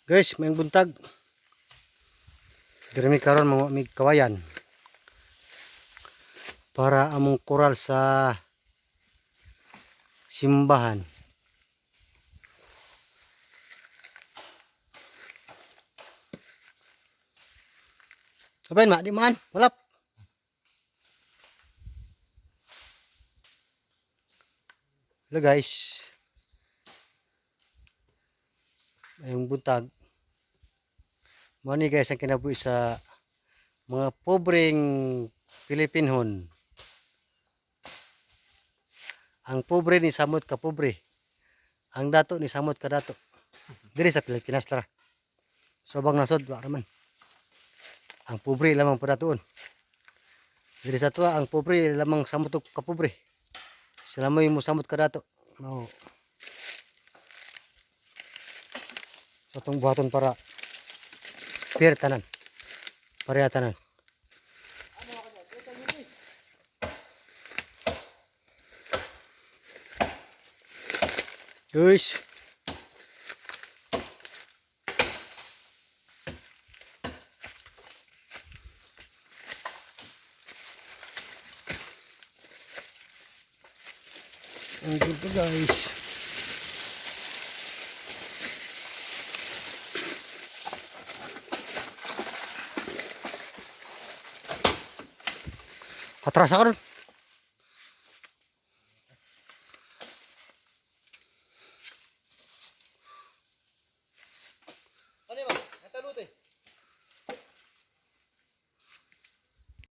Guys, may buntag. Diri karon mga mig kawayan. Para among koral sa simbahan. Sabayin ma, di man, walap. Hello guys. Ayong buntag. Mani guys ang kinabuhi sa mga pobreng Pilipinhon. Ang pobre ni samot ka pobre. Ang dato ni samot ka dato. Diri sa Pilipinas tara. Sobang nasod wa raman. Ang pobre lamang padatuon. Diri sa tuwa ang pobre lamang samot ka pobre. Sila mo samot ka dato. No. So itong buhaton para fair tanan. Pareha tanan. Guys. Ang ganda guys. Atras ako ron.